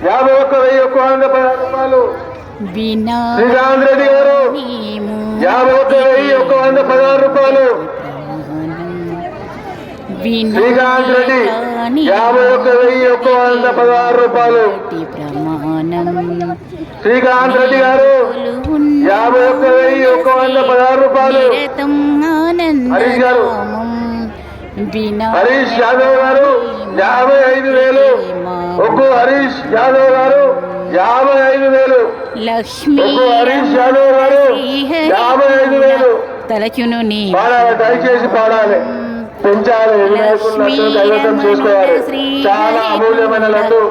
51,116 రూపాయలు. శ్రీకాంత్ రెడ్డి గారు 51,116 రూపాయలు. శ్రీకాంత్ రెడ్డి 51,116 రూపాయలు. శ్రీకాంత్ రెడ్డి గారు 51,116 రూపాయలు. హరీష్ గారు హరీష్ యాదవ్ గారు 55,000. ఒక్కు హరీష్ యాదవ్ గారు 55,000. ఒక్కు హరీష్ యాదవ్ గారు 55,000. తలచును పాడాలి, దయచేసి పాడాలి. పెంచాలి, వినాయకుడు కైవసం చేసుకోవాలి. చాలా అమూల్యమైన లడ్డు,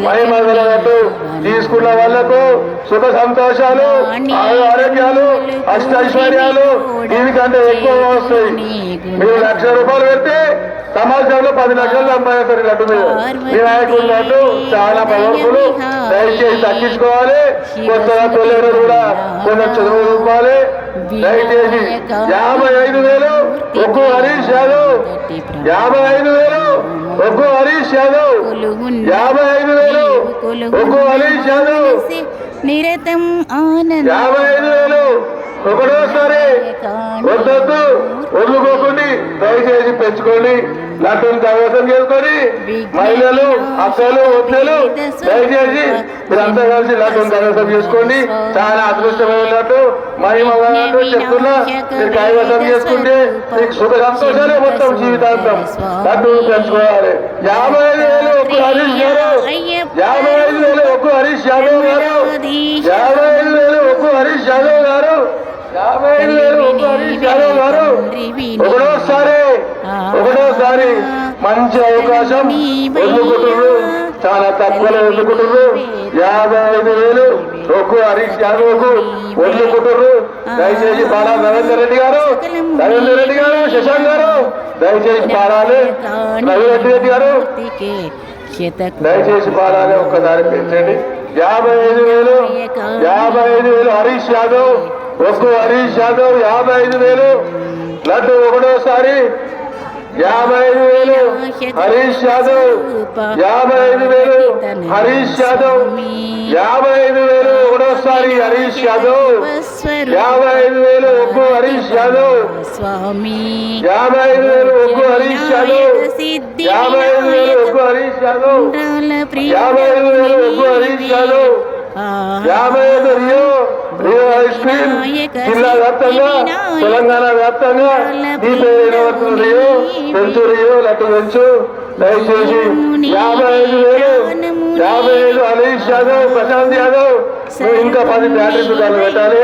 మహిమగల లడ్డు. తీసుకున్న వాళ్ళకు సుఖ సంతోషాలు, ఆరోగ్యాలు, అష్టైశ్వర్యాలు దీనికంటే ఎక్కువ వస్తాయి. మీరు 1,00,000 రూపాయలు పెడితే సమాజంలో 10 లక్షలు సంపాదిస్తారు లడ్డు మీద. వినాయకుడి లడ్డు చాలా పవర్ఫుల్. దయచేసి తగ్గించుకోవాలి. కొత్తగా తొలగడం కూడా కొంచెం చదువుకోవాలి. దయచేసి 55,000 ఒక్కు హరీష్ యాదవ్. 55,000 ఒక్కు హరీష్ యాదవ్. 55,000 ఒక్కు హరీష్ యాదవ్. 55,000 ఒకటోసారి వద్దొద్దు, వదులుకోకండి. దయచేసి పెంచుకోండి. లడ్డూని కైవసం చేసుకొని మహిళలు, అక్కలు, వద్దలు దయచేసి మీరంతా కలిసి లడ్డూని కైవసం చేసుకోండి. చాలా అదృష్టమైన లడ్డు, మహిమగారు చెప్తున్నా. మీరు కైవసం చేసుకుంటే మీకు సుఖ సంతోషాలే మొత్తం జీవితాంతం. లడ్డూని పెంచుకోవాలి. 55,000 ఒక్క హరీష్ గారు. 55,000 ఒక్క హరీష్ యాదవ్ గారు. 55,000 ఒక్క హరీష్ యాదవ్ గారు. 55,000 ఒక్క హరీష్ యాదవ్ గారు. ఒకటోసారి మంచి అవకాశం వదులుకుంటున్నారు. చాలా తక్కువలో వదులుకుంటున్నారు. 55,000 ఒక్క హరీష్ యాదవ్కు వదులుకుంటున్నారు. దయచేసి పాడాలి. రవీందర్ రెడ్డి గారు, శశాంక్ గారు దయచేసి పాడాలి. రవిరెడ్డి గారు దయచేసి పాడాలి. ఒక్కసారి పెంచండి. 55,000 హరీష్ యాదవ్. ఒక్క హరీష్ యాదవ్ 55,000 లడ్డు. ఒకటోసారి 55,000 హరీష్ యాదవ్. 55,000 హరీష్ యాదవ్. 55,000 ఒకటోసారి హరీష్ యాదవ్. 55,000 ఒక్క హరీష్ యాదవ్. 55,000 ఒక్క హరీష్ యాదవ్. 55,000 ఒక్క హరీష్ యాదవ్. 55,000 ఒక్క Harish Yadav. 55,000 Rio ice cream జిల్లా వ్యాప్తంగా, తెలంగాణ వ్యాప్తంగా రియో పెంచు, రియో లడ్డు పెంచు. దయచేసి 55,000 హరీష్ యాదవ్, ప్రశాంత్ యాదవ్. నువ్వు ఇంకా 10 బ్యాటరీ దుకాణాలు పెట్టాలి,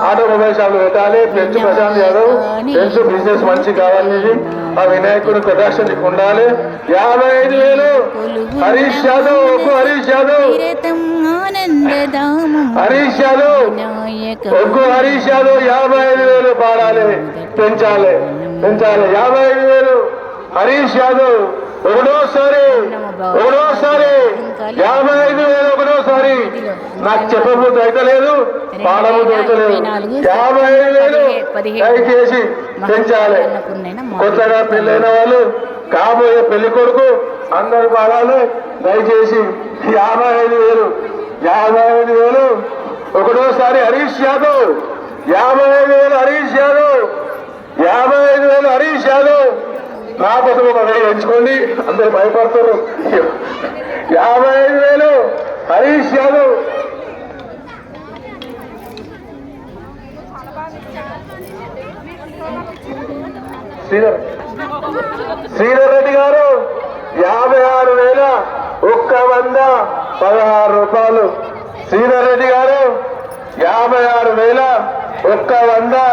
ఆటోమొబైల్ షాపులు పెట్టాలి. పెంచు ప్రశాంత్ యాదవ్, పెంచు బిజినెస్ మంచి కావాలి. ఆ వినాయకుడు ప్రదర్శన నీకు ఉండాలి. 55,000 హరీష్ యాదవ్. ఒక్క హరీష్ యాదవ్. హరీష్ యాదవ్ ఒక్క హరీష్ యాదవ్ 55,000 పాడాలి. పెంచాలి. 55,000 హరీష్ యాదవ్. ఒకటోసారి 55,000 ఒకటోసారి. నాకు చెప్పబోతు అయితే లేదు, పాడబోతు అయితే లేదు. 55,000 దయచేసి పెంచాలి. కొత్తగా పెళ్ళైన వాళ్ళు, కాబోయే పెళ్లి కొడుకు అందరు పాడాలి. దయచేసి 55,000 ఒకటోసారి హరీష్ యాదవ్. 55,000 హరీష్ యాదవ్. 55,000 హరీష్ యాదవ్. నా కోసం ఒక వేలు ఎంచుకోండి. అందరు భయపడతారు. 55,000 హరీష్ యాదవ్. శ్రీధర్ రెడ్డి గారు 56,116 రూపాయలు. శ్రీధర్ రెడ్డి గారు 56,116